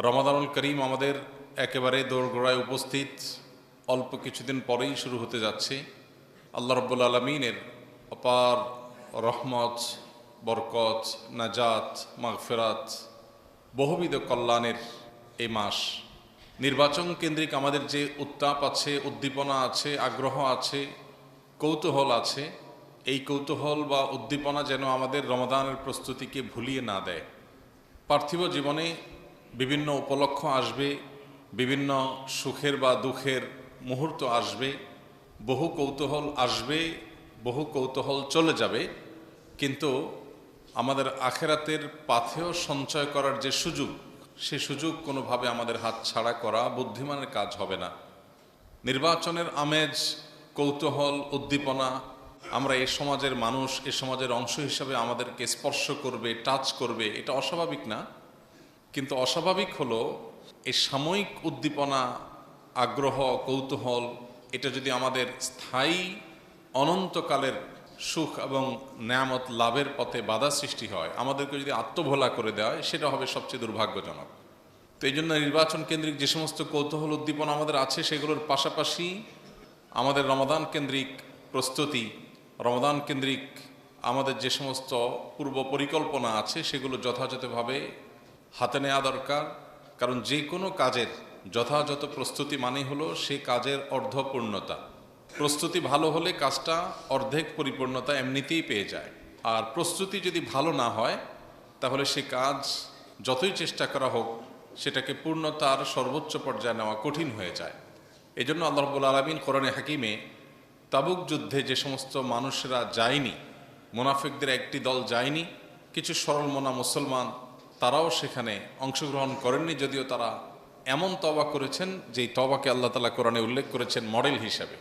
রমাদানুল করিম আমাদের একেবারে দোরগোড়ায় উপস্থিত, অল্প কিছুদিন পরেই শুরু হতে যাচ্ছে। আল্লাহ রব্বুল আলমিনের অপার রহমত, বরকত, নাজাত, মাগফিরাত, বহুবিধ কল্যাণের এই মাস। নির্বাচন কেন্দ্রিক আমাদের যে উত্তাপ আছে, উদ্দীপনা আছে, আগ্রহ আছে, কৌতূহল আছে, এই কৌতূহল বা উদ্দীপনা যেন আমাদের রমাদানের প্রস্তুতিকে ভুলিয়ে না দেয়। পার্থিব জীবনে বিভিন্ন উপলক্ষ আসবে, বিভিন্ন সুখের বা দুঃখের মুহূর্ত আসবে, বহু কৌতূহল আসবে, বহু কৌতূহল চলে যাবে, কিন্তু আমাদের আখেরাতের পাথেয় সঞ্চয় করার যে সুযোগ, সে সুযোগ কোনোভাবে আমাদের হাত ছাড়া করা বুদ্ধিমানের কাজ হবে না। নির্বাচনের আমেজ, কৌতূহল, উদ্দীপনা আমরা এ সমাজের মানুষ, এ সমাজের অংশ হিসাবে আমাদেরকে স্পর্শ করবে, টাচ করবে, এটা অস্বাভাবিক না। কিন্তু অস্বাভাবিক হলো এই সাময়িক উদ্দীপনা, আগ্রহ, কৌতূহল, এটা যদি আমাদের স্থায়ী অনন্তকালের সুখ এবং নেয়ামত লাভের পথে বাধা সৃষ্টি হয়, আমাদেরকে যদি আত্মভোলা করে দেয়, সেটা হবে সবচেয়ে দুর্ভাগ্যজনক। তো এই জন্য নির্বাচন কেন্দ্রিক যে সমস্ত কৌতূহল, উদ্দীপনা আমাদের আছে, সেগুলোর পাশাপাশি আমাদের রমাদান কেন্দ্রিক প্রস্তুতি, রমাদান কেন্দ্রিক আমাদের যে সমস্ত পূর্ব পরিকল্পনা আছে, সেগুলো যথাযথভাবে হাতে নেওয়া দরকার। কারণ যে কোনো কাজের যথাযথ প্রস্তুতি মানে হলো সে কাজের অর্ধপূর্ণতা। প্রস্তুতি ভালো হলে কাজটা অর্ধেক পরিপূর্ণতা এমনিতেই পেয়ে যায়। আর প্রস্তুতি যদি ভালো না হয়, তাহলে সে কাজ যতই চেষ্টা করা হোক, সেটাকে পূর্ণতার সর্বোচ্চ পর্যায়ে নেওয়া কঠিন হয়ে যায়। এই জন্য আল্লাহ রাব্বুল আলামিন কোরআনে হাকিমে তাবুক যুদ্ধে যে সমস্ত মানুষেরা যায়নি, মুনাফিকদের একটি দল যায়নি, কিছু সরল মনা মুসলমান তারাও সেখানে অংশগ্রহণ করেননি, যদিও তারা এমন তওবা করেছেন যেই তওবাকে আল্লাহ তাআলা কোরআনে উল্লেখ করেছেন মডেল হিসাবে।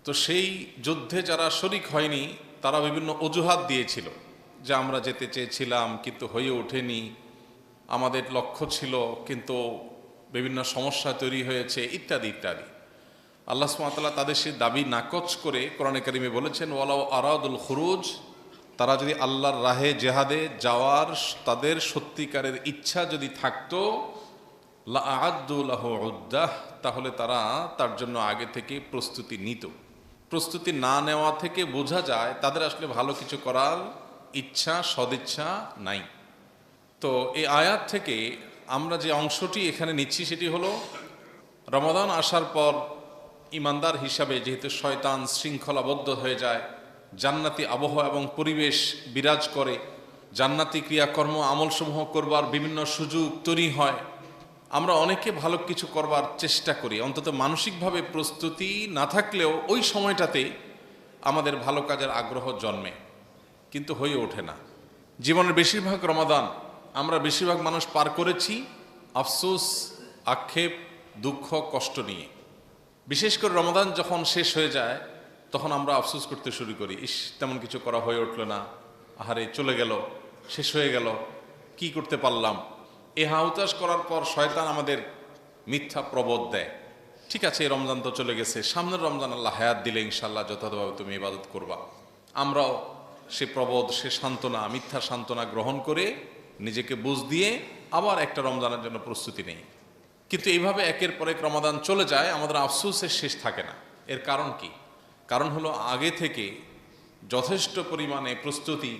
তো সেই যুদ্ধে যারা শরিক হয়নি, তারা বিভিন্ন অজুহাত দিয়েছিল যে আমরা যেতে চেয়েছিলাম কিন্তু হয়ে ওঠেনি, আমাদের লক্ষ্য ছিল কিন্তু বিভিন্ন সমস্যা তৈরি হয়েছে, ইত্যাদি ইত্যাদি। আল্লাহ সুবহানাহু ওয়া তাআলা তাদের সেই দাবি নাকচ করে কোরআনে কারিমে বলেছেন, ওয়ালাউ আরাদুল খুরুজ, তারা যদি আল্লাহর রাহে জেহাদে যাওয়ার তাদের সত্যিকারের ইচ্ছা যদি থাকতো, লা আ'আদ্দু লাহু উদ্দাহ, তাহলে তারা তার জন্য আগে থেকে প্রস্তুতি নিত। প্রস্তুতি না নেওয়া থেকে বোঝা যায় তাদের আসলে ভালো কিছু করার ইচ্ছা, সদিচ্ছা নাই। তো এই আয়াত থেকে আমরা যে অংশটি এখানে নিচ্ছি সেটি হলো, রমাদান আসার পর ইমানদার হিসাবে যেহেতু শয়তান শৃঙ্খলাবদ্ধ হয়ে যায়, জান্নাতি আবহাওয়া এবং পরিবেশ বিরাজ করে, জান্নাতি ক্রিয়াকর্ম আমলসমূহ করবার বিভিন্ন সুযোগ তৈরি হয়, আমরা অনেকে ভালো কিছু করবার চেষ্টা করি, অন্তত মানসিকভাবে প্রস্তুতি না থাকলেও ওই সময়টাতে আমাদের ভালো কাজের আগ্রহ জন্মে, কিন্তু হয়ে ওঠে না। জীবনের বেশিরভাগ রমাদান আমরা বেশিরভাগ মানুষ পার করেছি আফসোস, আক্ষেপ, দুঃখ, কষ্ট নিয়ে। বিশেষ করে রমাদান যখন শেষ হয়ে যায়, তখন আমরা আফসোস করতে শুরু করি, ইস, তেমন কিছু করা হয়ে উঠল না, আহারে চলে গেল, শেষ হয়ে গেল, কি করতে পারলাম। এ হাউতাস করার পর শয়তান আমাদের মিথ্যা প্রবোধ দেয়, ঠিক আছে এই রমজান তো চলে গেছে, সামনের রমজান আল্লাহ হায়াত দিলে ইনশাআল্লাহ যথাযথভাবে তুমি ইবাদত করবা। আমরাও সে প্রবোধ, সে সান্ত্বনা, মিথ্যা সান্ত্বনা গ্রহণ করে নিজেকে বুঝ দিয়ে আবার একটা রমজানের জন্য প্রস্তুতি নেই। কিন্তু এইভাবে একের পর এক রমাদান চলে যায়, আমাদের আফসোসের শেষ থাকে না। এর কারণ কি? কারণ হলো আগে থেকে যথেষ্ট পরিমাণে প্রস্তুতি,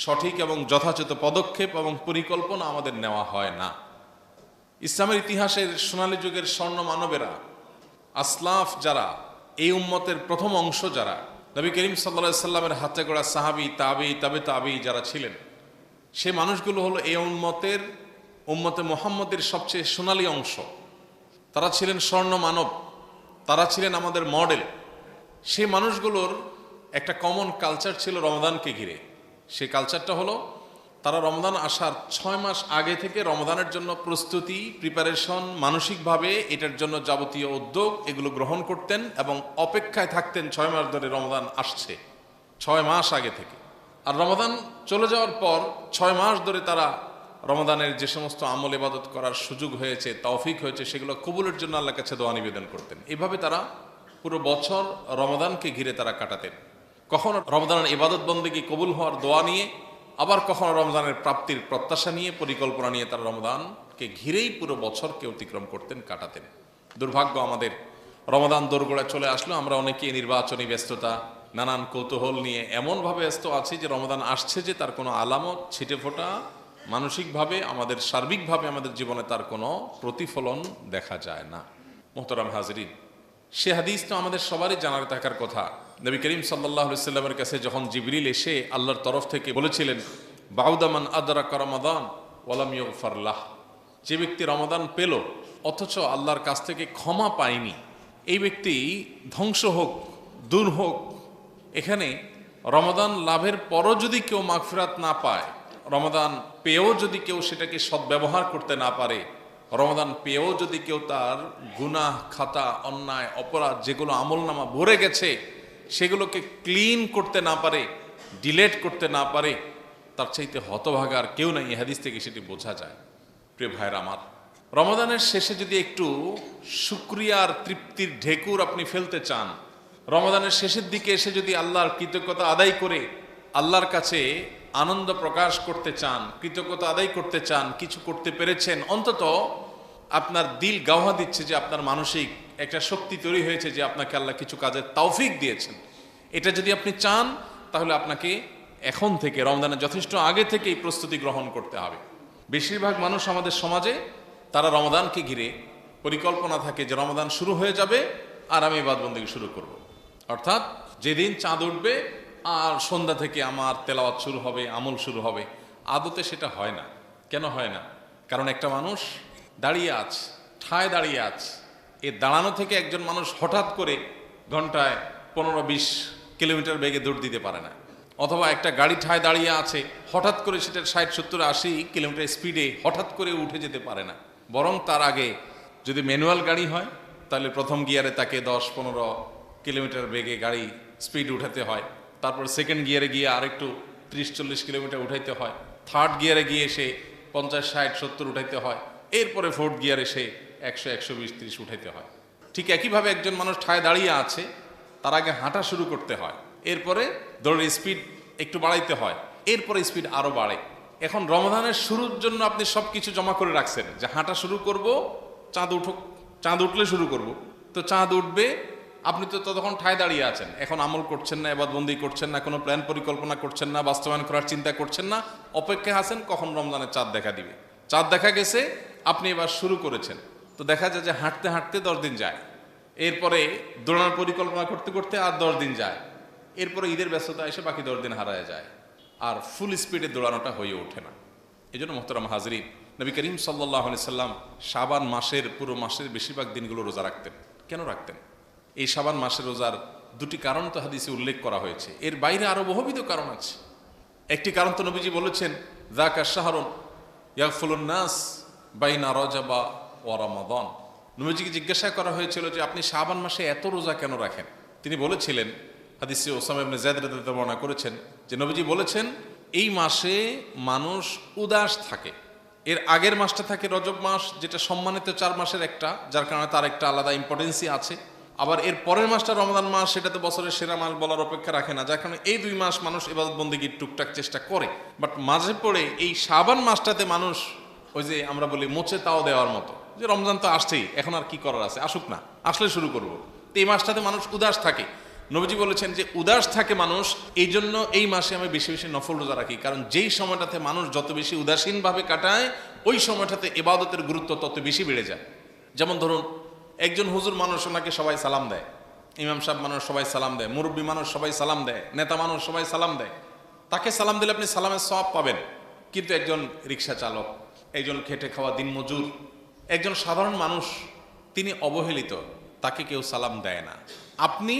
সঠিক এবং যথাযথ পদক্ষেপ এবং পরিকল্পনা আমাদের নেওয়া হয় না। ইসলামের ইতিহাসের সোনালী যুগের স্বর্ণ মানবেরা, আসলাফ যারা, এই উম্মতের প্রথম অংশ যারা, নবী করিম সাল্লাল্লাহু আলাইহি সাল্লামের হাতে গড়া সাহাবী, তাবেঈ, তাবে তাবেঈ যারা ছিলেন, সে মানুষগুলো হলো এই উম্মতে মুহাম্মদের সবচেয়ে সোনালী অংশ। তারা ছিলেন স্বর্ণ মানব, তারা ছিলেন আমাদের মডেল। সেই মানুষগুলোর একটা কমন কালচার ছিল রমাদানকে ঘিরে। সেই কালচারটা হলো, তারা রমাদান আসার 6 মাস আগে থেকে রমাদানের জন্য প্রস্তুতি, প্রিপারেশন, মানসিকভাবে এটার জন্য যাবতীয় উদ্যোগ এগুলো গ্রহণ করতেন এবং অপেক্ষায় থাকতেন 6 মাস ধরে রমাদান আসছে, 6 মাস আগে থেকে। আর রমাদান চলে যাওয়ার পর 6 মাস ধরে তারা রমাদানের যে সমস্ত আমল ইবাদত করার সুযোগ হয়েছে, তৌফিক হয়েছে, সেগুলো কবুলের জন্য আল্লাহর কাছে দোয়া নিবেদন করতেন। এভাবে তারা পুরো বছর রমাদানকে ঘিরে তারা কাটাতেন। কখনো রমাদানের ইবাদত বন্দেগী কবুল হওয়ার দোয়া নিয়ে, আবার কখনো রমজানের প্রাপ্তির প্রত্যাশা নিয়ে পরিকল্পনা নিয়ে তারা রমজানকে ঘিরেই পুরো বছরকে অতিক্রম করতেন, কাটাতেন। দুর্ভাগ্য আমাদের, রমজান দোরগোড়ায় চলে আসলো, আমরা অনেকেই নির্বাচনী ব্যস্ততা, নানান কৌতূহল নিয়ে এমনভাবে ব্যস্ত আছি যে রমজান আসছে যে তার কোনো আলামত, ছিটে ফোটা মানসিকভাবে আমাদের সার্বিকভাবে আমাদের জীবনে তার কোনো প্রতিফলন দেখা যায় না। মোহতারাম হাজরিন, সে হাদিস তো আমাদের সবারই জানার থাকার কথা। নবী করিম সাল্লাল্লাহু আলাইহি সাল্লামের কাছে যখন জিবরিল এসে আল্লাহর তরফ থেকে বলেছিলেন, বাউদামান আদরাকা রমাদান ওয়ালাম ইউগফার লাহ, যে ব্যক্তি রমাদান পেল অথচ আল্লাহর কাছ থেকে ক্ষমা পায়নি, এই ব্যক্তি ধ্বংস হোক, দূর হোক। এখানে রমাদান লাভের পরও যদি কেউ মাগফিরাত না পায়, রমাদান পেয়েও যদি কেউ সেটাকে সদ্ব্যবহার করতে না পারে, রমাদান পেয়েও যদি কেউ তার গুনাহ খাতা, অন্যায়, অপরাধ যেগুলো আমলনামা ভরে গেছে সেগুলোকে ক্লিন করতে না পারে, ডিলেট করতে না পারে, তার চাইতে হতভাগার কেউ নাই। এই হাদিস থেকে সেটি বোঝা যায়। প্রিয় ভাইয়ের আমার, রমাদানের শেষে যদি একটু শুকরিয়ার তৃপ্তির ঢেকুর আপনি ফেলতে চান, রমাদানের শেষের দিকে এসে যদি আল্লাহর কৃতজ্ঞতা আদায় করে আল্লাহর কাছে আনন্দ প্রকাশ করতে চান, কৃতজ্ঞতা আদায় করতে চান, কিছু করতে পেরেছেন, অন্তত আপনার দিল গাওয়া দিচ্ছে যে আপনার মানসিক একটা শক্তি তৈরি হয়েছে যে আপনাকে আল্লাহ কিছু কাজের তৌফিক দিয়েছেন, এটা যদি আপনি চান তাহলে আপনাকে এখন থেকে, রমজানের যথেষ্ট আগে থেকেই প্রস্তুতি গ্রহণ করতে হবে। বেশিরভাগ মানুষ আমাদের সমাজে তারা রমাদানকে ঘিরে পরিকল্পনা থাকে যে রমাদান শুরু হয়ে যাবে আর আমি ইবাদতবন্দেগী শুরু করব। অর্থাৎ যেদিন চাঁদ উঠবে আর সন্ধ্যা থেকে আমার তেলাওয়াত শুরু হবে, আমল শুরু হবে। আদতে সেটা হয় না। কেন হয় না? কারণ একটা মানুষ দাঁড়িয়ে আছে, ঠায় দাঁড়িয়ে আছে, এ দাঁড়ানো থেকে একজন মানুষ হঠাৎ করে ঘন্টায় 15-20 কিলোমিটার বেগে দৌড় দিতে পারে না। অথবা একটা গাড়ি ঠায় দাঁড়িয়ে আছে, হঠাৎ করে সেটার 60-70-80 কিলোমিটার স্পিডে হঠাৎ করে উঠে যেতে পারে না। বরং তার আগে যদি ম্যানুয়াল গাড়ি হয় তাহলে প্রথম গিয়ারে তাকে 10-15 কিলোমিটার বেগে গাড়ি স্পিড উঠাতে হয়, তারপর সেকেন্ড গিয়ারে গিয়ে আরেকটু 30-40 কিলোমিটার উঠাইতে হয়, থার্ড গিয়ারে গিয়ে সে 50-60-70 উঠাইতে হয়, এরপরে ফোর্থ গিয়ারে সে 100-120-30 উঠাইতে হয়। ঠিক একইভাবে একজন মানুষ ঠায় দাঁড়িয়ে আছে, তার আগে হাঁটা শুরু করতে হয়, এরপরে দৌড়ের স্পিড একটু বাড়াইতে হয়, এরপরে স্পিড আরো বাড়ে। এখন রমজানের শুরুর জন্য আপনি সবকিছু জমা করে রাখছেন যে হাঁটা শুরু করব, চাঁদ উঠুক, চাঁদ উঠলে শুরু করব। তো চাঁদ উঠবে, আপনি তো ততক্ষণ ঠায় দাঁড়িয়ে আছেন, এখন আমল করছেন না, ইবাদতবন্দি করছেন না, কোনো প্ল্যান পরিকল্পনা করছেন না, বাস্তবায়ন করার চিন্তা করছেন না, অপেক্ষায় আছেন কখন রমজানের চাঁদ দেখা দিবে। চাঁদ দেখা গেছে, আপনি এবার শুরু করেছেন, তো দেখা যায় যে হাঁটতে হাঁটতে 10 দিন যায়, এরপরে দৌড়ানোর পরিকল্পনা করতে করতে আর 10 দিন যায়, এরপরে ঈদের ব্যস্ততা এসে বাকি 10 দিন হারায় যায়, আর ফুল স্পিডে দৌড়ানোটা হয়ে ওঠে না। এই জন্য মোহতারাম হাজরিন, নবী করিম সাল্লাল্লাহু আলাইহি সাল্লাম শাবান মাসের পুরো মাসের বেশিরভাগ দিনগুলো রোজা রাখতেন। কেন রাখতেন? এই শাবান মাসের রোজার দুটি কারণ তো হাদিসে উল্লেখ করা হয়েছে, এর বাইরে আরো বহুবিধ কারণ আছে। একটি কারণ তো নবীজি বলেছেন, যাকা শাহরুন ইয়াগফুলুন নাস বাইনা রজবা ওয়া রমাদান। নবীজিকে জিজ্ঞাসা করা হয়েছিল যে আপনি শাবান মাসে এত রোজা কেন রাখেন? তিনি বলেছিলেন, হাদিসে ওসামা ইবনে যায়েদ রাদিয়াল্লাহু বর্ণনা করেছেন যে নবীজি বলেছেন, এই মাসে মানুষ উদাস থাকে। এর আগের মাসটা থাকে রজব মাস, যেটা সম্মানিত 4 মাসের একটা, যার কারণে তার একটা আলাদা ইম্পর্টেন্সই আছে। আবার এর পরের মাসটা রমজান মাস, সেটা তো বছরের সেরা মাস বলার অপেক্ষা রাখে না, যার কারণে এই 2 মাস মানুষ ইবাদত বন্দেগীর টুকটাক চেষ্টা করে। বাট মাঝে পড়ে এই শাবান মাসটাতে মানুষ ওই যে আমরা বলি মোচে তাও দেওয়ার মতো, যে রমজান তো আসছেই, এখন আর কি করার আছে, আসুক না, আসলে শুরু করব। তো এই মাসটাতে মানুষ উদাস থাকে। নবীজি বলেছেন যে উদাস থাকে মানুষ, এই জন্য এই মাসে আমি বেশি বেশি নফল রোজা রাখি, কারণ যেই সময়টাতে মানুষ যত বেশি উদাসীনভাবে কাটায়, ওই সময়টাতে ইবাদতের গুরুত্ব তত বেশি বেড়ে যায়। যেমন ধরুন, একজন হুজুর মানুষ, ওনাকে সবাই সালাম দেয়, ইমাম সাহেব মানুষ সবাই সালাম দেয়, মুরব্বী মানুষ সবাই সালাম দেয়, নেতা মানুষ সবাই সালাম দেয়, তাকে সালাম দিলে আপনি সালামের সওয়াব পাবেন। কিন্তু একজন রিক্সা চালক, একজন খেটে খাওয়া দিনমজুর, একজন সাধারণ মানুষ, তিনি অবহেলিত, তাকে কেউ সালাম দেয় না। আপনি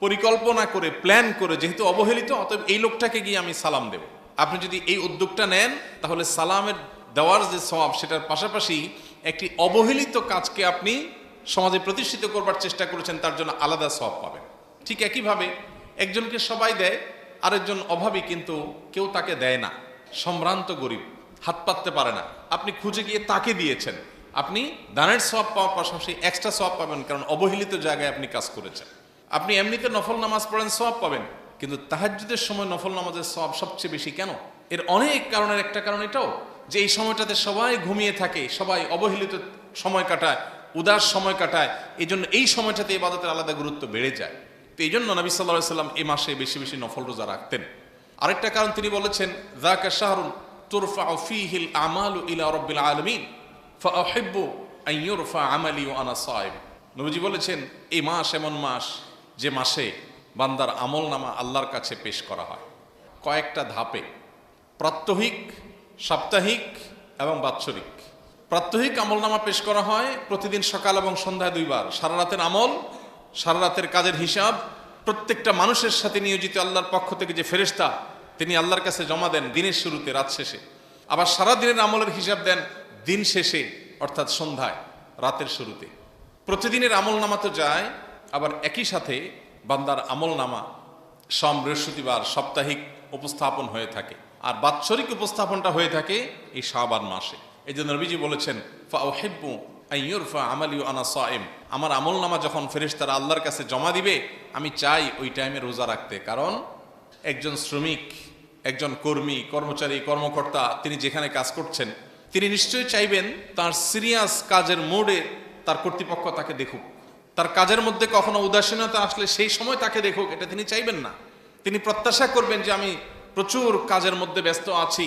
পরিকল্পনা করে, প্ল্যান করে, যেহেতু অবহেলিত, অতএব এই লোকটাকে গিয়ে আমি সালাম দেব, আপনি যদি এই উদ্যোগটা নেন, তাহলে সালামের দেওয়ার যে সওয়াব, সেটার পাশাপাশি একটি অবহেলিত কাজকে আপনি সমাজে প্রতিষ্ঠিত করবার চেষ্টা করেছেন, তার জন্য আলাদা সওয়াব পাবেন। ঠিক একইভাবে একজনকে সবাই দেয়, আরেকজন অভাবী, কিন্তু কেউ তাকে দেয় না, সম্ভ্রান্ত গরিব, হাত পাততে পারে না, আপনি খুঁজে গিয়ে তাকে দিয়েছেন, আপনি দানের সওয়াব পাওয়ার পাশাপাশি এক্সট্রা সওয়াব পাবেন, কারণ অবহেলিত জায়গায় আপনি কাজ করেছেন। আপনি এমনিতে নফল নামাজ পড়েন, সওয়াব পাবেন, কিন্তু তাহাজ্জুদের সময় নফল নামাজের সওয়াব সবচেয়ে বেশি। কেন? এর অনেক কারণের একটা কারণ এটাও যে এই সময়টাতে সবাই ঘুমিয়ে থাকে, সবাই অবহেলিত সময় কাটায়, উদাস সময় কাটায়, এই জন্য এই সময়টাতে ইবাদতের আলাদা গুরুত্ব বেড়ে যায়। তো এই জন্য নবী সাল্লাল্লাহু আলাইহি সাল্লাম এই মাসে বেশি বেশি নফল রোজা রাখতেন। আরেকটা কারণ তিনি বলেছেন, যাকা শাহরুন তুরফাউ ফীহিল আমালু ইলা রাব্বিল আলামিন ফাউহিব্বু আন ইউরফা আমালি ওয়া আনা সাইম। নবীজি বলেছেন, এই মাস এমন মাস যে মাসে বান্দার আমলনামা আল্লাহর কাছে পেশ করা হয় কয়েকটা ধাপে, প্রাত্যহিক, সাপ্তাহিক এবং বাৎসরিক। প্রাত্যহিক আমলনামা পেশ করা হয় প্রতিদিন সকাল এবং সন্ধ্যায় 2 বার। সারা রাতের আমল, সারা রাতের কাজের হিসাব প্রত্যেকটা মানুষের সাথে নিয়োজিত আল্লাহর পক্ষ থেকে যে ফেরেশতা, তিনি আল্লাহর কাছে জমা দেন দিনের শুরুতে, রাত শেষে। আবার সারা দিনের আমলের হিসাব দেন দিন শেষে, অর্থাৎ সন্ধ্যায়, রাতের শুরুতে। প্রতিদিনের আমলনামা তো যায়, আবার একই সাথে বান্দার আমলনামা সোম, বৃহস্পতিবার সাপ্তাহিক উপস্থাপন হয়ে থাকে, আর বাৎসরিক উপস্থাপনটা হয়ে থাকে এই শাবান মাসে। এই জন্য নবীজি বলেছেন, ফাউহিব্বু আন ইউরফা আমালি ওয়া আনা সাইম, আমার আমলনামা যখন ফেরেশতারা আল্লাহর কাছে জমা দিবে, আমি চাই ওই টাইমে রোজা রাখতে। কারণ একজন শ্রমিক, একজন কর্মী, কর্মচারী, কর্মকর্তা, তিনি যেখানে কাজ করছেন, তিনি নিশ্চয়ই চাইবেন তার সিরিয়াস কাজের মোডে তার কর্তৃপক্ষ তাকে দেখুক। তার কাজের মধ্যে কখনো উদাসীনতা আসলে সেই সময় তাকে দেখুক, এটা তিনি চাইবেন না। তিনি প্রত্যাশা করবেন যে আমি প্রচুর কাজের মধ্যে ব্যস্ত আছি,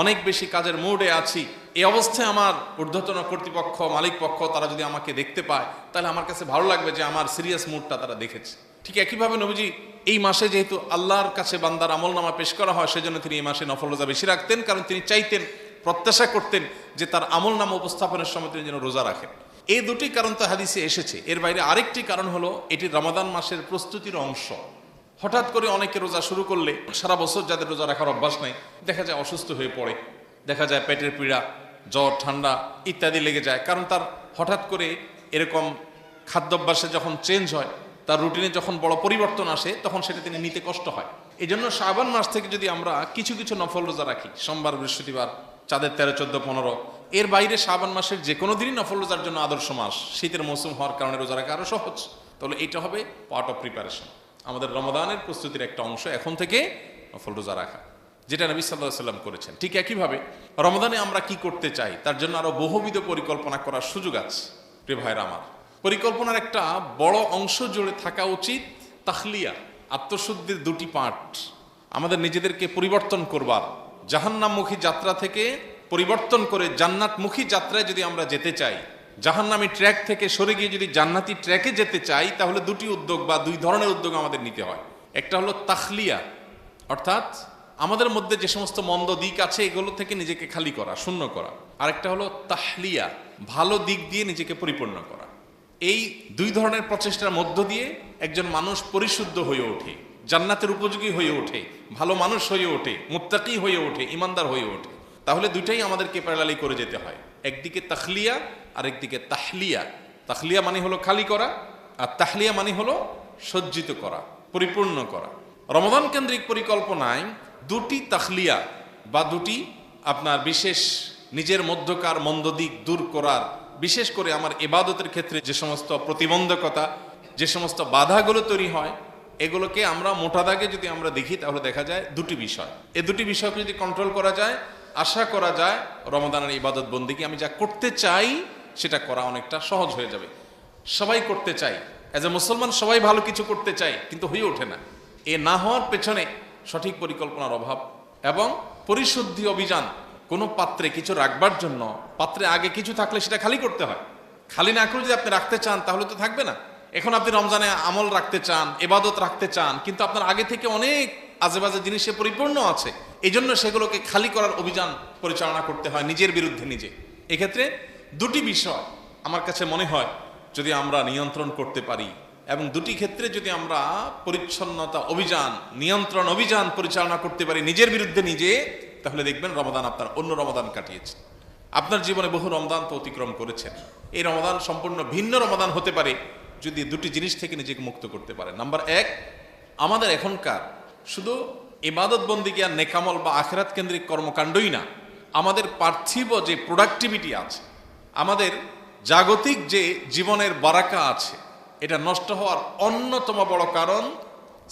অনেক বেশি কাজের মুডে আছি, এই অবস্থায় আমার ঊর্ধ্বতন কর্তৃপক্ষ, মালিক পক্ষ, তারা যদি আমাকে দেখতে পায়, তাহলে আমার কাছে ভালো লাগবে যে আমার সিরিয়াস মুডটা তারা দেখেছে। ঠিক একইভাবে নবীজি এই মাসে যেহেতু আল্লাহর কাছে বান্দার আমলনামা পেশ করা হয়, সেজন্য তিনি এই মাসে নফল রোজা বেশি রাখতেন। কারণ তিনি চাইতেন, প্রত্যাশা করতেন যে তার আমলনামা উপস্থাপনের সময় তিনি যেন রোজা রাখেন। এই দুটি কারণ তো হাদিসে এসেছে। এর বাইরে আরেকটি কারণ হলো, এটি রমাদান মাসের প্রস্তুতির অংশ। হঠাৎ করে অনেকে রোজা শুরু করলে, সারা বছর যাদের রোজা রাখার অভ্যাস নাই, দেখা যায় অসুস্থ হয়ে পড়ে, দেখা যায় পেটের পীড়া, জ্বর, ঠান্ডা ইত্যাদি লেগে যায়। কারণ তার হঠাৎ করে এরকম খাদ্যাভ্যাসে যখন চেঞ্জ হয়, তার রুটিনে যখন বড় পরিবর্তন আসে, তখন সেটা তিনি নিতে কষ্ট হয়। এই জন্য শাবান মাস থেকে যদি আমরা কিছু কিছু নফল রোজা রাখি, সোমবার, বৃহস্পতিবার, চাঁদের 13, 14, 15, এর বাইরে শাবান মাসের যে কোনো দিনই নফল রোজার জন্য আদর্শ মাস। শীতের মৌসুম হওয়ার কারণে রোজা রাখা আরো সহজ। তাহলে এটা হবে পার্ট অফ প্রিপারেশন, আমাদের রমাদানের প্রস্তুতির একটা অংশ এখন থেকে নফল রোজা রাখা, যেটা নবী সাল্লাল্লাহু আলাইহি ওয়াসাল্লাম করেছেন। ঠিক একইভাবে রমাদানে আমরা কি করতে চাই, তার জন্য আরো বহুবিধ পরিকল্পনা করার সুযোগ আছে। প্রিয় ভাইরা আমার, পরিকল্পনার একটা বড় অংশ জুড়ে থাকা উচিত তাখলিয়া, আত্মশুদ্ধির দুটি পার্ট। আমাদের নিজেদেরকে পরিবর্তন করবার, জাহান্নামমুখী যাত্রা থেকে পরিবর্তন করে জান্নাতমুখী যাত্রায় যদি আমরা যেতে চাই, জাহান্নামী ট্র্যাক থেকে সরে গিয়ে যদি জান্নাতি ট্র্যাকে যেতে চাই, তাহলে দুটি উদ্যোগ বা 2 ধরনের উদ্যোগ আমাদের নিতে হয়। একটা হলো তাখলিয়া, অর্থাৎ আমাদের মধ্যে যে সমস্ত মন্দ দিক আছে এগুলো থেকে নিজেকে খালি করা, শূন্য করা। আরেকটা হলো তাহলিয়া, ভালো দিক দিয়ে নিজেকে পরিপূর্ণ করা। এই 2 ধরনের প্রচেষ্টার মধ্য দিয়ে একজন মানুষ পরিশুদ্ধ হয়ে ওঠে, জান্নাতের উপযোগী হয়ে ওঠে, ভালো মানুষ হয়ে ওঠে, মুত্তাকি হয়ে ওঠে, ইমানদার হয়ে ওঠে। তাহলে দুইটাই আমাদেরকে প্যারালালি করে যেতে হয়, একদিকে তাখলিয়া আর একদিকে তাহলিয়া। তাখলিয়া মানে হলো খালি করা, আর তাহলিয়া মানে হলো সজ্জিত করা, পরিপূর্ণ করা। রমাদান কেন্দ্রিক পরিকল্পনায় দুটি তাখলিয়া বা দুটি আপনার বিশেষ নিজের মধ্যকার মন্দ দিক দূর করার, বিশেষ করে আমার ইবাদতের ক্ষেত্রে যে সমস্ত প্রতিবন্ধকতা, যে সমস্ত বাধাগুলো তৈরি হয়, এগুলোকে আমরা মোটা দাগে যদি আমরা দেখি, তাহলে দেখা যায় দুটি বিষয়। এই দুটি বিষয়কে যদি কন্ট্রোল করা যায়, আশা করা যায় রমাদানের ইবাদত বন্দেগী আমি যা করতে চাই সেটা করা অনেকটা সহজ হয়ে যাবে। সবাই করতে চাই, অ্যাজ এ মুসলমান সবাই ভালো কিছু করতে চাই, কিন্তু হয়ে ওঠে না। এ না হওয়ার পেছনে সঠিক পরিকল্পনার অভাব এবং পরিশুদ্ধি অভিযান। কোনো পাত্রে কিছু রাখবার জন্য পাত্রে আগে কিছু থাকলে সেটা খালি করতে হয়। খালি না করে যদি আপনি রাখতে চান, তাহলে তো থাকবে না। এখন আপনি রমজানে আমল রাখতে চান, ইবাদত রাখতে চান, কিন্তু আপনার আগে থেকে অনেক আজেবাজে জিনিসে পরিপূর্ণ আছে, এই জন্য সেগুলোকে খালি করার অভিযান পরিচালনা করতে হয় নিজের বিরুদ্ধে নিজে। এক্ষেত্রে দুটি বিষয় আমার কাছে মনে হয় যদি আমরা নিয়ন্ত্রণ করতে পারি, এবং দুটি ক্ষেত্রে যদি আমরা পরিচ্ছন্নতা অভিযান, নিয়ন্ত্রণ অভিযান পরিচালনা করতে পারি নিজের বিরুদ্ধে নিজে, তাহলে দেখবেন রমাদান আপনার অন্য রমাদান কাটিয়েছে। আপনার জীবনে বহু রমাদান তো অতিক্রম করেছেন, এই রমাদান সম্পূর্ণ ভিন্ন রমাদান হতে পারে যদি দুটি জিনিস থেকে নিজেকে মুক্ত করতে পারে। নাম্বার 1, আমাদের এখনকার শুধু ইবাদত বন্দেগী আর নেকামল বা আখিরাত কেন্দ্রিক কর্মকাণ্ডই না, আমাদের পার্থিব যে প্রোডাক্টিভিটি আছে, আমাদের জাগতিক যে জীবনের বারাকা আছে, এটা নষ্ট হওয়ার অন্যতম বড় কারণ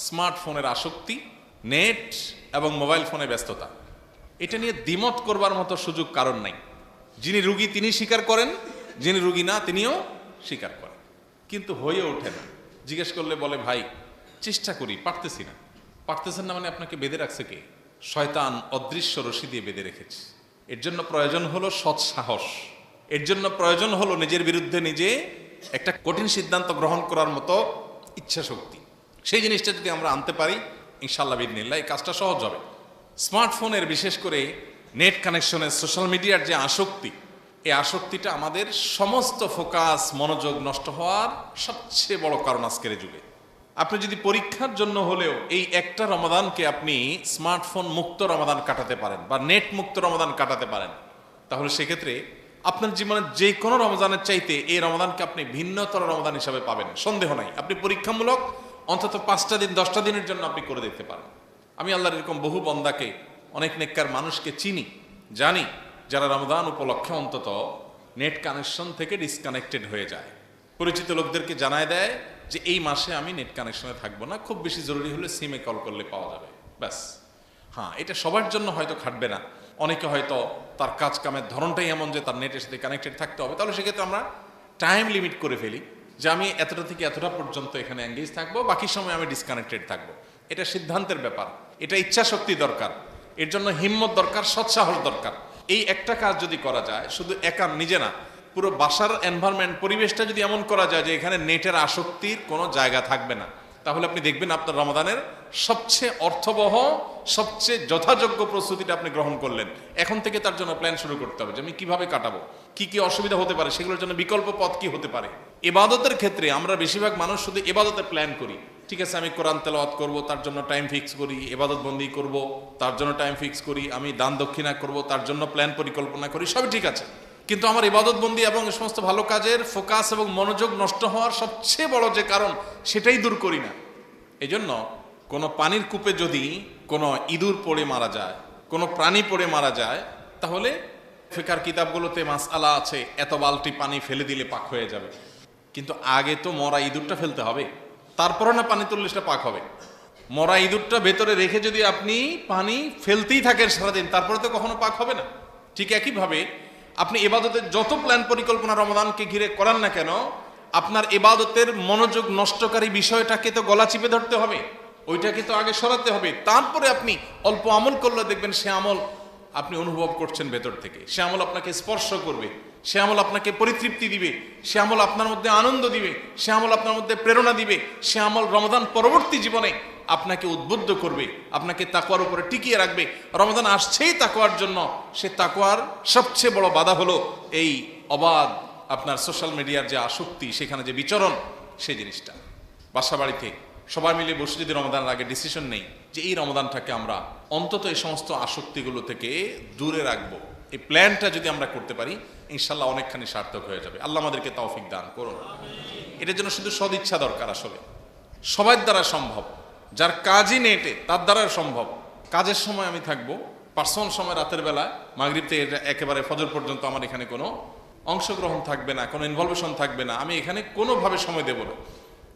স্মার্টফোনের আসক্তি, নেট এবং মোবাইল ফোনে ব্যস্ততা। এটা নিয়ে দ্বিমত করবার মতো সুযোগ কারণ নাই। যিনি রুগী তিনি স্বীকার করেন, যিনি রুগী না তিনিও স্বীকার করেন, কিন্তু হয়ে ওঠে না। জিজ্ঞেস করলে বলে ভাই চেষ্টা করি, পারতেছি না। পারতেছেন না মানে আপনাকে বেঁধে রাখছে কে? শয়তান অদৃশ্য রশি দিয়ে বেঁধে রেখেছে। এর জন্য প্রয়োজন হলো সৎ সাহস, এর জন্য প্রয়োজন হলো নিজের বিরুদ্ধে নিজে একটা কঠিন সিদ্ধান্ত গ্রহণ করার মতো ইচ্ছা শক্তি। সেই জিনিসটা যদি আমরা আনতে পারি ইনশাআল্লাহ বিদিনিল্লাহ এই কাজটা সহজ হবে। স্মার্টফোনের বিশেষ করে নেট কানেকশনের সোশ্যাল মিডিয়ার যে আসক্তি, এই আসক্তিটা আমাদের সমস্ত ফোকাস মনোযোগ নষ্ট হওয়ার সবচেয়ে বড় কারণ আজকের যুগে। আপনি যদি পরীক্ষার জন্য হলেও এই একটা রমাদানকে আপনি স্মার্টফোন মুক্ত রমাদান কাটাতে পারেন বা নেট মুক্ত রমাদান কাটাতে পারেন, তাহলে সেক্ষেত্রে আপনার জীবনের যে কোনো রমজানের চাইতে এই রমাদানকে আপনি ভিন্নতর রমাদান হিসাবে পাবেন, সন্দেহ নাই। আপনি পরীক্ষামূলক অন্তত 5টা দিন 10টা দিনের জন্য আপনি করে দেখতে পারেন। আমি আল্লাহর এরকম বহু বন্দাকে, অনেক নেককার মানুষকে চিনি, জানি, যারা রমজান উপলক্ষে অন্তত নেট কানেকশন থেকে ডিসকানেক্টেড হয়ে যায়। পরিচিত লোকদেরকে জানায় দেয় যে এই মাসে আমি নেট কানেকশনে থাকবো না, খুব বেশি জরুরি হলে সিমে কল করলে পাওয়া যাবে, ব্যাস। হ্যাঁ, এটা সবার জন্য হয়তো খাটবে না। অনেকে হয়তো তার কাজ কামের ধরনটাই এমন যে তার নেটের সাথে কানেক্টেড থাকতে হবে, তাহলে সেক্ষেত্রে আমরা টাইম লিমিট করে ফেলি যে আমি এতটা থেকে এতটা পর্যন্ত এখানে এঙ্গেজ থাকবো, বাকি সময় আমি ডিসকানেক্টেড থাকবো। এটা সিদ্ধান্তের ব্যাপার, এটা ইচ্ছা শক্তি দরকার, এর জন্য হিম্মত দরকার, সৎসাহস দরকার। এই একটা কাজ যদি করা যায়, শুধু একা নিজে না, পুরো বাসার এনভায়রনমেন্ট পরিবেশটা যদি এমন করা যায় যে এখানে নেটের আসক্তির কোনো জায়গা থাকবে না, তাহলে আপনি দেখবেন আপনার রমাদানের সবচেয়ে অর্থবহ, সবচেয়ে যথাযোগ্য প্রস্তুতিটা আপনি গ্রহণ করলেন। এখন থেকে তার জন্য প্ল্যান শুরু করতে হবে যে আমি কিভাবে কাটাবো, কি কি অসুবিধা হতে পারে, সেগুলোর জন্য বিকল্প পথ কি হতে পারে। ইবাদতের ক্ষেত্রে আমরা বেশিরভাগ মানুষ শুধু ইবাদতের প্ল্যান করি। ঠিক আছে, আমি কোরআন তেলাওয়াত করব, তার জন্য টাইম ফিক্স করি, ইবাদত বন্দি করব, তার জন্য টাইম ফিক্স করি, আমি দান দক্ষিণা করব, তার জন্য প্ল্যান পরিকল্পনা করি, সবই ঠিক আছে। কিন্তু আমার ইবাদত বন্দি এবং সমস্ত ভালো কাজের ফোকাস এবং মনোযোগ নষ্ট হওয়ার সবচেয়ে বড় যে কারণ, সেটাই দূর করি না। এই জন্য কোনো পানির কূপে যদি কোনো ইঁদুর পড়ে মারা যায়, কোনো প্রাণী পড়ে মারা যায়, তাহলে ফিকার কিতাবগুলোতে মাসআলা আছে এত বালতি পানি ফেলে দিলে পাক হয়ে যাবে। কিন্তু আগে তো মরা ইঁদুরটা ফেলতে হবে, তারপরে না পানি তুললে সেটা পাক হবে। মরা ইঁদুরটা ভেতরে রেখে যদি আপনি পানি ফেলতেই থাকেন সারাদিন, তারপরে তো কখনো পাক হবে না। ঠিক একইভাবে আপনি ইবাদতের যত প্ল্যান পরিকল্পনা রমাদানকে ঘিরে করেন না কেন, আপনার ইবাদতের মনোযোগ নষ্টকারী বিষয়টাকে তো গলা চিপে ধরতে হবে, ওইটাকে তো আগে সরাতে হবে। তারপরে আপনি অল্প আমল করলে দেখবেন সে আমল আপনি অনুভব করছেন ভেতর থেকে, সে আমল আপনাকে স্পর্শ করবে, সে আমল আপনাকে পরিতৃপ্তি দিবে, সে আমল আপনার মধ্যে আনন্দ দিবে, সে আমল আপনার মধ্যে প্রেরণা দিবে, সে আমল রমাদান পরবর্তী জীবনে আপনাকে উদ্বুদ্ধ করবে, আপনাকে তাকওয়ার উপরে টিকিয়ে রাখবে। রমাদান আসছেই তাকওয়ার জন্য, সে তাকওয়ার সবচেয়ে বড় বাধা হলো এই অবাধ আপনার সোশ্যাল মিডিয়ার যে আসক্তি, সেখানে যে বিচরণ, সেই জিনিসটা। বাসা বাড়িতে সবাই মিলে বসে যদি রমাদানের আগে ডিসিশন নেই যে এই রমাদানটাকে আমরা অন্তত এই সমস্ত আসক্তিগুলো থেকে দূরে রাখবো, এই প্ল্যানটা যদি আমরা করতে পারি, ইনশাল্লাহ অনেকখানি সার্থক হয়ে যাবে। আল্লাহ আমাদেরকে তৌফিক দান করুন। এটার জন্য শুধু সদিচ্ছা দরকার, আসলে সবার দ্বারা সম্ভব। যার কাজই নেটে তার দ্বারা সম্ভব। কাজের সময় আমি থাকবো, পার্সোনাল সময় রাতের বেলা মাগরিব থেকে একেবারে ফজর পর্যন্ত আমার এখানে কোনো অংশগ্রহণ থাকবে না, কোনো ইনভলভেশন থাকবে না, আমি এখানে কোনোভাবে সময় দেব না।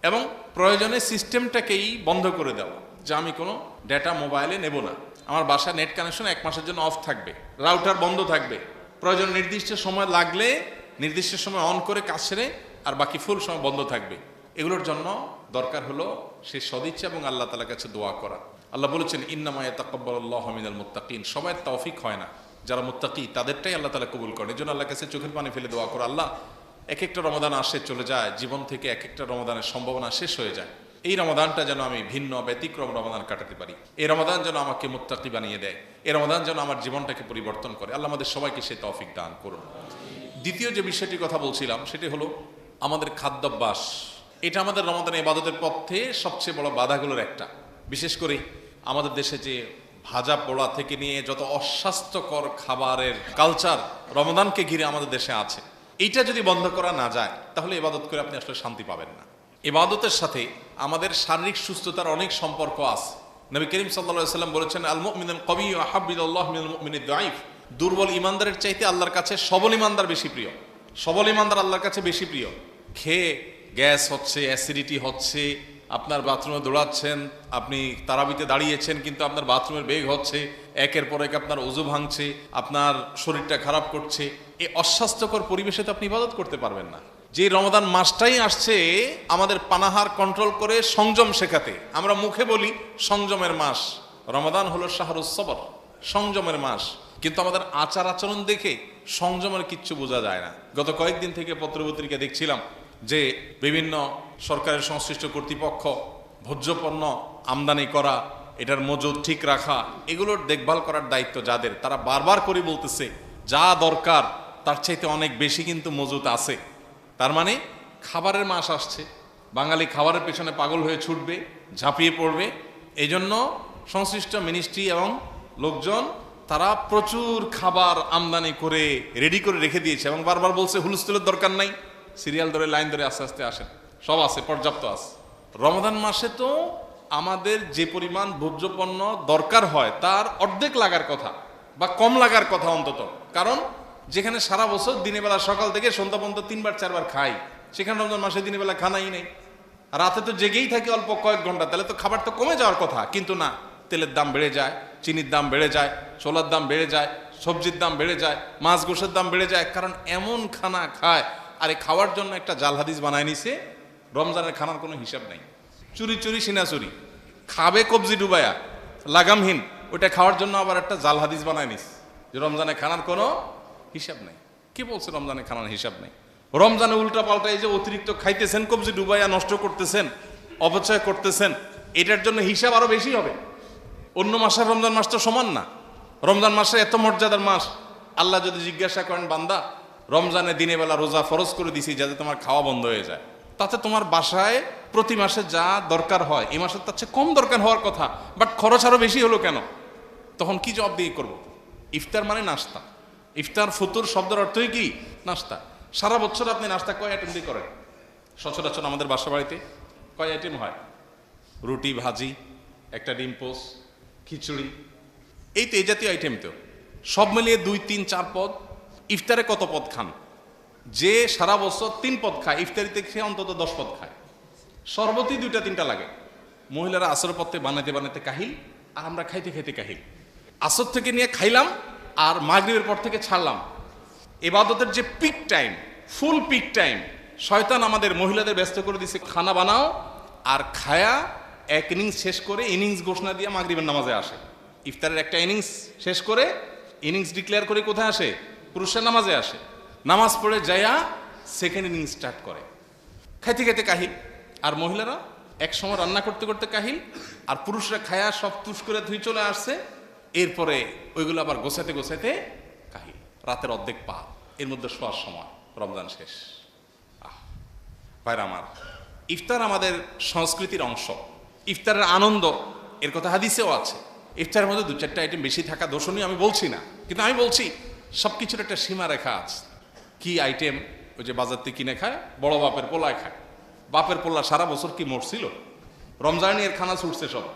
এবং প্রয়োজনে সিস্টেমটাকেই বন্ধ করে দেওয়া, যে আমি কোনো ডেটা মোবাইলে নেব না। আমার বাসায় নেট কানেকশন 1 মাসের জন্য অফ থাকবে, রাউটার বন্ধ থাকবে। প্রয়োজন নির্দিষ্ট সময় লাগলে নির্দিষ্ট সময় অন করে কাজ সেরে, আর বাকি ফুল সময় বন্ধ থাকবে। এগুলোর জন্য দরকার হলো সে সদিচ্ছা এবং আল্লাহ তাআলার কাছে দোয়া করা। আল্লাহ বলেছেন ইন্নামা ইয়াতাকাব্বালুল্লাহু মিনাল মুত্তাকিন, সবার তৌফিক হয় না, যারা মুত্তাকি তাদেরটাই আল্লাহ তাআলা কবুল করেন। এজন্য আল্লাহর কাছে চোখের পানি ফেলে দোয়া করো, আল্লাহ এক একটা রমাদান আসে চলে যায়, জীবন থেকে এক একটা রমাদানের সম্ভাবনা শেষ হয়ে যায়, এই রমাদানটা যেন আমি ভিন্ন ব্যতিক্রম রমাদান কাটাতে পারি। এই রমাদান যেন আমাকে মুত্তাকি বানিয়ে দেয়, এই রমাদান যেন আমার জীবনটাকে পরিবর্তন করে। আল্লাহ আমাদের সবাইকে সেই তৌফিক দান করুন। দ্বিতীয় যে বিষয়টির কথা বলছিলাম সেটি হলো আমাদের খাদ্যাভ্যাস। এটা আমাদের রমাদানের ইবাদতের পথে সবচেয়ে বড় বাধাগুলোর একটা। বিশেষ করে আমাদের দেশে যে ভাজা পোড়া থেকে নিয়ে যত অস্বাস্থ্যকর খাবারের কালচার রমাদানকে ঘিরে আমাদের দেশে আছে, এইটা যদি বন্ধ করা না যায় তাহলে ইবাদত করে আপনি আসলে শান্তি পাবেন না। ইবাদতের সাথে আমাদের শারীরিক সুস্থতার অনেক সম্পর্ক আছে। নবী করিম সাল্লাল্লাহু আলাইহি ওয়াসাল্লাম বলেছেন আল মুমিনুল কাবিয়্যু আহাব্বু ইলাল্লাহি মিনাল মুমিনিদ দাঈফ, দুর্বল ইমানদারের চাইতে আল্লাহর কাছে সবল ইমানদার বেশি প্রিয়। সবল ইমানদার আল্লাহর কাছে বেশি প্রিয়। খেয়ে গ্যাস হচ্ছে, অ্যাসিডিটি হচ্ছে, আপনার বাথরুমে দৌড়াচ্ছেন, আপনি তারাবিতে দাঁড়িয়েছেন, কিন্তু আপনার বাথরুমের বেগ হচ্ছে, একের পর এক আপনার ওযু ভাঙছে, আপনার শরীরটা খারাপ করছে, এই অস্বাস্থ্যকর পরিবেশে তো আপনি ইবাদত করতে পারবেন না। যে রমাদান মাসটাই আসছে আমাদের পানাহার কন্ট্রোল করে সংযম শেখাতে। আমরা মুখে বলি সংযমের মাস, রমাদান হলো শাহরুস সবর, সংযমের মাস, কিন্তু আমাদের আচার আচরণ দেখে সংযমের কিচ্ছু বোঝা যায় না। গত কয়েকদিন থেকে পত্রপত্রিকা দেখছিলাম যে বিভিন্ন সরকারের সংশ্লিষ্ট কর্তৃপক্ষ ভোজ্যপণ্য আমদানি করা, এটার মজুদ ঠিক রাখা, এগুলোর দেখভাল করার দায়িত্ব যাদের, তারা বারবার করে বলতেছে যা দরকার তার চাইতে অনেক বেশি কিন্তু মজুদ আছে। তার মানে খাবারের মাস আসছে, বাঙালি খাবারের পেছনে পাগল হয়ে ছুটবে, ঝাঁপিয়ে পড়বে। এই জন্য সংশ্লিষ্ট মিনিস্ট্রি এবং লোকজন তারা প্রচুর খাবার আমদানি করে রেডি করে রেখে দিয়েছে এবং বারবার বলছে হুলস্থুলের দরকার নাই, সিরিয়াল ধরে লাইন ধরে আস্তে আস্তে আসেন, সব আছে, পর্যাপ্ত আছে। রমাদান মাসে তো আমাদের যে পরিমাণ ভোজ্যপণ্য দরকার হয় তার অর্ধেক লাগার কথা বা কম লাগার কথা অন্তত। কারণ যেখানে সারা বছর দিনের বেলা সকাল থেকে সন্ধ্যা পর্যন্ত 3বার 4বার খাই, সেখানে রমজান মাসে দিনের বেলা খানাই নেই, রাতে তো জেগেই থাকি অল্প কয়েক ঘন্টা, তাহলে তো খাবার তো কমে যাওয়ার কথা। কিন্তু না, তেলের দাম বেড়ে যায়, চিনির দাম বেড়ে যায়, ছোলার দাম বেড়ে যায়, সবজির দাম বেড়ে যায়, মাছ গোশের দাম বেড়ে যায়, কারণ এমন খানা খায়। আর এই খাওয়ার জন্য একটা জাল হাদিস বানায় নিছে, রমজানের খানার কোনো হিসাব নাই, চুরি চুরি সিনা চুরি, খাবে কবজি ডুবায়া লাগামহীন, ওইটা খাওয়ার জন্য আবার একটা জাল হাদিস বানায় নিস যে রমজানের খানার কোনো হিসাব নাই। কি বলছে রমজানের খানার হিসাব নেই? রমজানে উল্টা পাল্টা এই যে অতিরিক্ত খাইতেছেন, কবজি ডুবাইয়া নষ্ট করতেছেন, অপচয় করতেছেন, এটার জন্য হিসাব আরো বেশি হবে। অন্য মাসের রমজান মাস তো সমান না। রমজান মাসে এত মর্যাদার মাস, আল্লাহ যদি জিজ্ঞাসা করেন বান্দা রমজানে দিনে বেলা রোজা ফরজ করে দিছি যাতে তোমার খাওয়া বন্ধ হয়ে যায়, তাতে তোমার বাসায় প্রতি মাসে যা দরকার হয় এই মাসে তার চেয়ে কম দরকার হওয়ার কথা, বাট খরচ আরো বেশি হলো কেন? তখন কি জবাব দিয়ে করবো? ইফতার মানে নাস্তা, ইফতার ফুতুর শব্দের অর্থই কি? নাস্তা। সারা বছর আপনি নাস্তা কয় আইটেম দিয়ে করেন? সচরাচর আমাদের বাসা বাড়িতে কয় আইটেম হয়? রুটি, ভাজি, একটা ডিম পোস, খিচুড়ি, এই তো এই জাতীয় আইটেম। তো সব মিলিয়ে 2, 3, 4 পদ। ইফতারে কত পদ খান? যে সারা বছর 3 পদ খায়, ইফতারিতে খেয়ে অন্তত 10 পদ খায়। শরবতই 2টা 3টা লাগে। মহিলারা আসর পথে বানাতে বানাতে কাহিল, আর আমরা খাইতে খাইতে কাহিল। আসর থেকে নিয়ে খাইলাম আর মাগরিবের পর থেকে ছাড়লাম। ইবাদতের যে পিক টাইম, ফুল পিক টাইম, শয়তান আমাদের মহিলাদের ব্যস্ত করে দিছে, খানা বানাও আর খায়া এক ইনিংস শেষ করে ইনিংস ঘোষণা দিয়ে মাগরিবের নামাজে আসে। ইফতারের একটা ইনিংস শেষ করে ইনিংস ডিক্লেয়ার করে কোথায় আসে? পুরুষের নামাজে আসে। নামাজ পড়ে যায়া সেকেন্ড ইনিংস স্টার্ট করে। খাইতে খাইতে কাহিল, আর মহিলারা এক সময় রান্না করতে করতে কাহিল, আর পুরুষরা খায়া সব তুষ করে ধুই চলে আসছে। এরপরে ওইগুলো আবার গোছাতে গোছাতে কাহিল, রাতের অর্ধেক পা, এর মধ্যে শোয়ার সময় রমজান শেষ। ভাইরা আমার, ইফতার আমাদের সংস্কৃতির অংশ। ইফতারের আনন্দ, এর কথা হাদিসেও আছে। ইফতারের মধ্যে 2-4টা আইটেম বেশি থাকা দর্শনীয় আমি বলছি না, কিন্তু আমি বলছি সব কিছুর একটা সীমা রেখা আছে। কি আইটেম? ওই যে বাজার থেকে কিনে খায়, বড় বাপের পোলায় খায়। বাপের পোলা সারা বছর কি মরছিল? রমজানি এর খানা ছুটছে সব।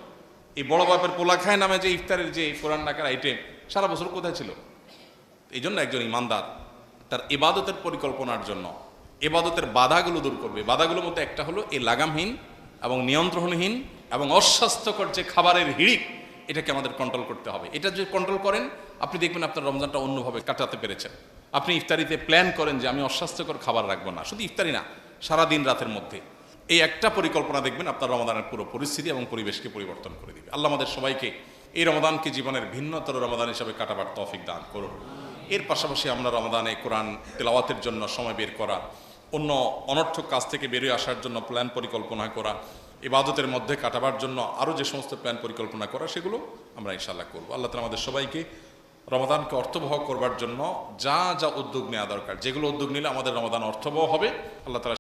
এই বড় বাপের পোলা খায় নামে যে ইফতারের যে কোরআন ডাকার আইটেম সারা বছর কোথায় ছিল? এই জন্য একজন ইমানদার তার ইবাদতের পরিকল্পনার জন্য ইবাদতের বাধাগুলো দূর করবে। বাধাগুলোর মধ্যে একটা হলো এই লাগামহীন এবং নিয়ন্ত্রণহীন এবং অস্বাস্থ্যকর যে খাবারের হিড়িক, এটাকে আমাদের কন্ট্রোল করতে হবে। এটা যদি কন্ট্রোল করেন, আপনি দেখবেন আপনার রমজানটা অন্যভাবে কাটাতে পেরেছেন। আপনি ইফতারিতে প্ল্যান করেন যে আমি অস্বাস্থ্যকর খাবার রাখবো না, শুধু ইফতারি না, সারাদিন রাতের মধ্যে। এই একটা পরিকল্পনা দেখবেন আপনার রমাদানের পুরো পরিস্থিতি এবং পরিবেশকে পরিবর্তন করে দিবে। আল্লাহ আমাদের সবাইকে এই রমাদানকে জীবনের ভিন্নতর রমাদান হিসাবে কাটাবার তৌফিক দান করুন। এর পাশাপাশি আমরা রমাদানে কোরআন তেলাওয়াতের জন্য সময় বের করা, অন্য অনর্থক কাজ থেকে বেরিয়ে আসার জন্য প্ল্যান পরিকল্পনা করা, ইবাদতের মধ্যে কাটাবার জন্য আরও যে সমস্ত প্ল্যান পরিকল্পনা করা, সেগুলো আমরা ইনশাআল্লাহ করবো। আল্লাহ তাআলা আমাদের সবাইকে রমাদানকে অর্থবহ করবার জন্য যা যা উদ্যোগ নেওয়া দরকার, যেগুলো উদ্যোগ নিলে আমাদের রমাদান অর্থবহ হবে, আল্লাহ তাআলা